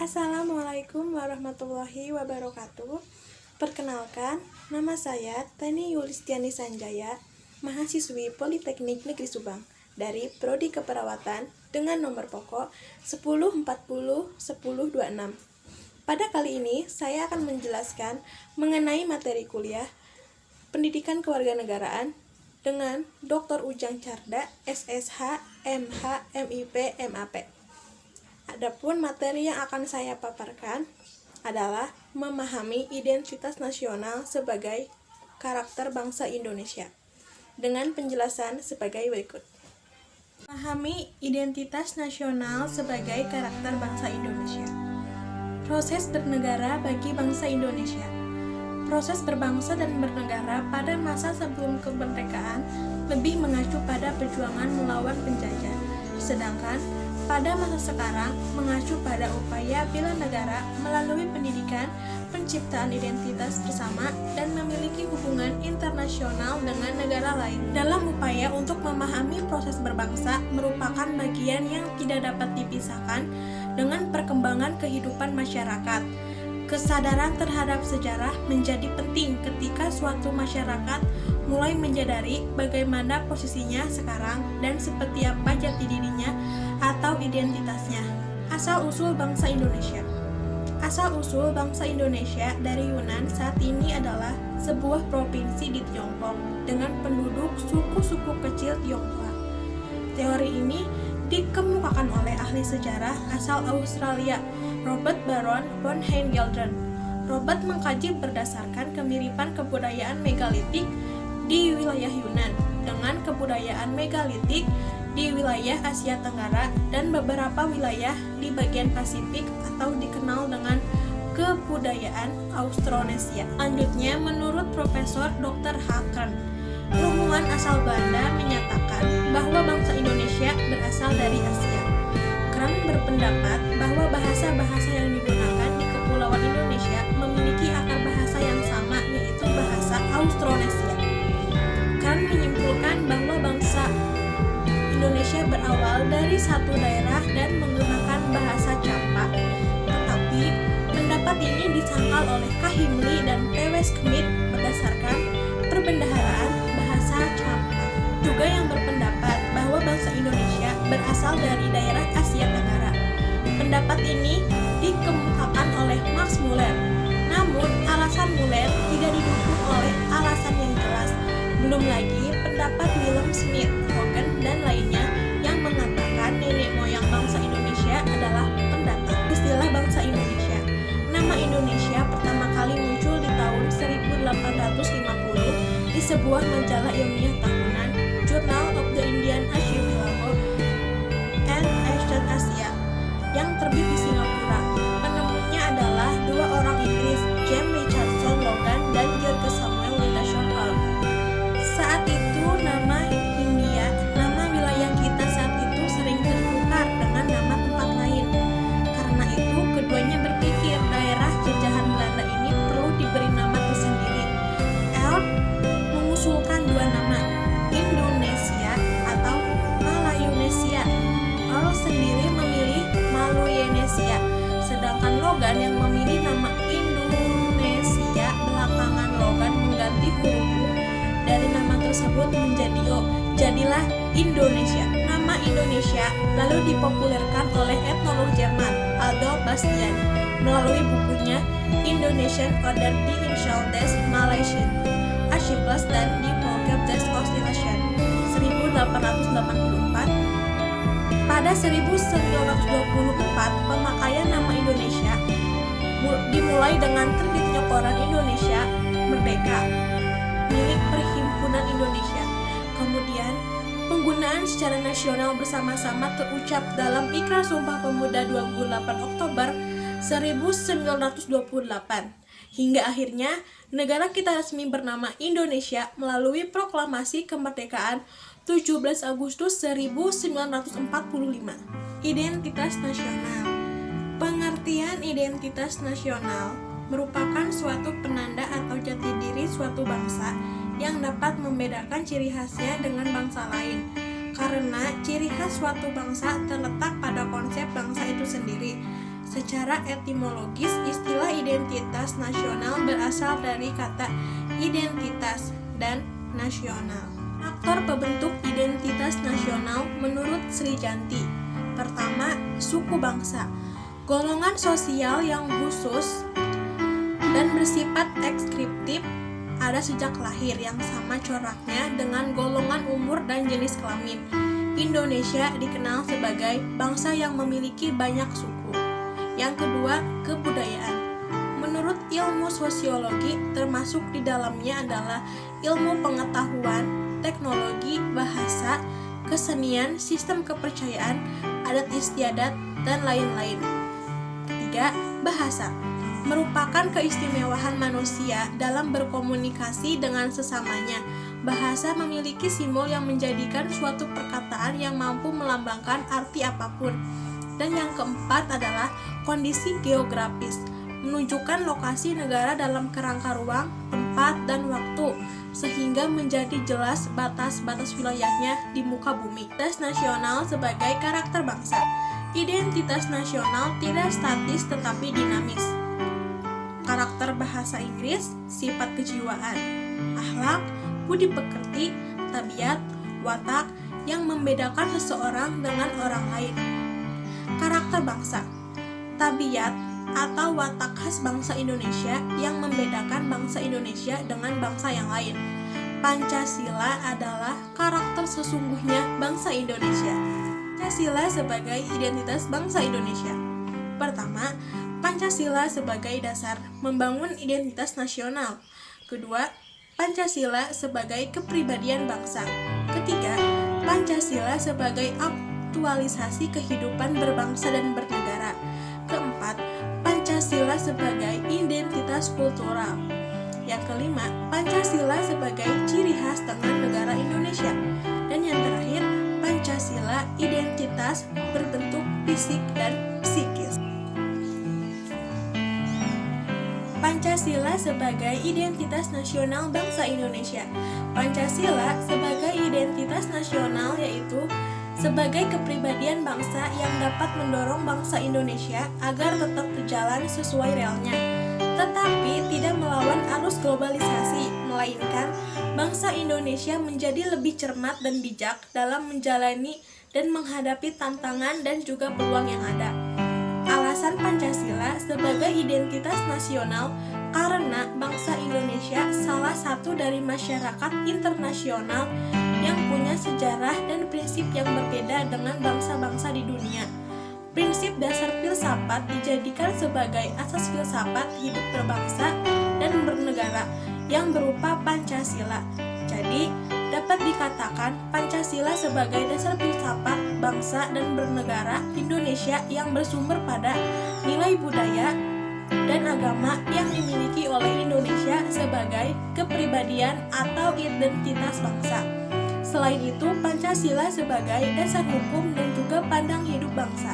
Assalamualaikum warahmatullahi wabarakatuh. Perkenalkan, nama saya Tani Yulistiani Sanjaya, mahasiswi Politeknik Negeri Subang dari Prodi Keperawatan dengan nomor pokok 10401026. Pada kali ini, saya akan menjelaskan mengenai materi kuliah Pendidikan Kewarganegaraan dengan Dr. Ujang Carda, SSH, MH, MIP, MAP. Adapun materi yang akan saya paparkan adalah memahami identitas nasional sebagai karakter bangsa Indonesia dengan penjelasan sebagai berikut. Memahami identitas nasional sebagai karakter bangsa Indonesia. Proses bernegara bagi bangsa Indonesia. Proses berbangsa dan bernegara pada masa sebelum kemerdekaan lebih mengacu pada perjuangan melawan penjajah, sedangkan pada masa sekarang mengacu pada upaya bela negara melalui pendidikan, penciptaan identitas bersama, dan memiliki hubungan internasional dengan negara lain. Dalam upaya untuk memahami proses berbangsa merupakan bagian yang tidak dapat dipisahkan dengan perkembangan kehidupan masyarakat. Kesadaran terhadap sejarah menjadi penting ketika suatu masyarakat mulai menyadari bagaimana posisinya sekarang dan seperti apa jati dirinya atau identitasnya. Asal-usul bangsa Indonesia. Asal-usul bangsa Indonesia dari Yunan saat ini adalah sebuah provinsi di Tiongkok dengan penduduk suku-suku kecil Tionghoa. Teori ini dikemukakan oleh ahli sejarah asal Australia, Robert Baron von Heingelden. Robert mengkaji berdasarkan kemiripan kebudayaan megalitik di wilayah Yunan dengan kebudayaan megalitik di wilayah Asia Tenggara dan beberapa wilayah di bagian Pasifik atau dikenal dengan kebudayaan Austronesia. Lanjutnya, menurut Profesor Dr. Haken, ilmuwan asal Belanda menyatakan bahwa bangsa Indonesia berasal dari Asia. Kran berpendapat bahwa bahasa-bahasa yang digunakan di Kepulauan Indonesia memiliki akar bahasa yang sama, yaitu bahasa Austronesia. Kran menyimpulkan bahwa bangsa Indonesia berawal dari satu daerah dan menggunakan bahasa Campak. Tetapi, pendapat ini disangkal oleh Kahimli dan P.W. Schmidt berdasarkan perbendaharaan bahasa Campak. Juga yang berpendapat bahwa bangsa Indonesia berasal dari daerah Asia Tenggara. Pendapat ini dikemukakan oleh Max Muller. Namun, alasan Muller tidak didukung oleh alasan yang jelas. Belum lagi pendapat Willem Smith, Hogan, dan lainnya yang mengatakan nenek moyang bangsa Indonesia adalah pendatang. Istilah bangsa Indonesia. Nama Indonesia pertama kali muncul di tahun 1850 di sebuah majalah ilmiah tahunan, Journal of the Indian Archipelago and Eastern Asia, yang terbit di Singapura. Penemunya adalah dua orang Inggris, James Richardson Logan dan George Samuel Wilson Hall. Saat itu nama Hindia, nama wilayah kita saat itu sering tertukar dengan nama tempat lain. Karena itu, keduanya berpikir daerah jajahan Belanda ini perlu diberi nama tersendiri. Elk mengusulkan dua nama, Indonesia atau Malayunesia. Earl sendiri memilih Maluyenesia, sedangkan Logan yang memilih nama Indonesia. Belakangan Logan mengganti huruf U dari nama tersebut menjadi O. Jadilah Indonesia. Nama Indonesia lalu dipopulerkan oleh etnolog Jerman Adolf Bastian melalui bukunya Indonesian Oder die Initial des Malaysian Archipels dan die Volker des Oscillation 1884. Pada 1924, pemakaian nama Indonesia dimulai dengan terbitnya koran Indonesia Merdeka milik Perhimpunan Indonesia. Kemudian, penggunaan secara nasional bersama-sama terucap dalam Ikrar Sumpah Pemuda 28 Oktober 1928. Hingga akhirnya, negara kita resmi bernama Indonesia melalui proklamasi kemerdekaan 17 Agustus 1945. Identitas nasional. Pengertian identitas nasional merupakan suatu penanda atau jati diri suatu bangsa yang dapat membedakan ciri khasnya dengan bangsa lain. Karena ciri khas suatu bangsa terletak pada konsep bangsa itu sendiri. Secara etimologis, istilah identitas nasional berasal dari kata identitas dan nasional. Faktor pembentuk identitas nasional menurut Sri Janti. Pertama, suku bangsa. Golongan sosial yang khusus dan bersifat ekskriptif ada sejak lahir yang sama coraknya dengan golongan umur dan jenis kelamin. Indonesia dikenal sebagai bangsa yang memiliki banyak suku. Yang kedua, kebudayaan. Menurut ilmu sosiologi, termasuk di dalamnya adalah ilmu pengetahuan, teknologi, bahasa, kesenian, sistem kepercayaan, adat istiadat, dan lain-lain. Ketiga, bahasa. Merupakan keistimewaan manusia dalam berkomunikasi dengan sesamanya. Bahasa memiliki simbol yang menjadikan suatu perkataan yang mampu melambangkan arti apapun. Dan yang keempat adalah kondisi geografis, menunjukkan lokasi negara dalam kerangka ruang, tempat, dan waktu, sehingga menjadi jelas batas-batas wilayahnya di muka bumi. Identitas nasional sebagai karakter bangsa. Identitas nasional tidak statis tetapi dinamis. Karakter bahasa Inggris, sifat kejiwaan, akhlak, budi pekerti, tabiat, watak yang membedakan seseorang dengan orang lain. Karakter bangsa, tabiat atau watak khas bangsa Indonesia yang membedakan bangsa Indonesia dengan bangsa yang lain. Pancasila adalah karakter sesungguhnya bangsa Indonesia. Pancasila sebagai identitas bangsa Indonesia. Pertama, Pancasila sebagai dasar membangun identitas nasional. Kedua, Pancasila sebagai kepribadian bangsa. Ketiga, Pancasila sebagai aktualisasi kehidupan berbangsa dan bernegara. Keempat, Pancasila sebagai identitas kultural. Yang kelima, Pancasila sebagai ciri khas dengan negara Indonesia. Dan yang terakhir, Pancasila identitas berbentuk fisik dan psikis. Pancasila sebagai identitas nasional bangsa Indonesia. Pancasila sebagai identitas nasional yaitu sebagai kepribadian bangsa yang dapat mendorong bangsa Indonesia agar tetap berjalan sesuai realnya, tetapi tidak melawan arus globalisasi, melainkan bangsa Indonesia menjadi lebih cermat dan bijak dalam menjalani dan menghadapi tantangan dan juga peluang yang ada. Alasan Pancasila sebagai identitas nasional karena bangsa Indonesia salah satu dari masyarakat internasional yang punya sejarah dan prinsip yang berbeda dengan bangsa-bangsa di dunia. Prinsip dasar filsafat dijadikan sebagai asas filsafat hidup berbangsa dan bernegara yang berupa Pancasila. Jadi, dapat dikatakan Pancasila sebagai dasar filsafat bangsa dan bernegara Indonesia yang bersumber pada nilai budaya dan agama yang dimiliki oleh Indonesia sebagai kepribadian atau identitas bangsa. Selain itu, Pancasila sebagai dasar hukum dan juga pandang hidup bangsa.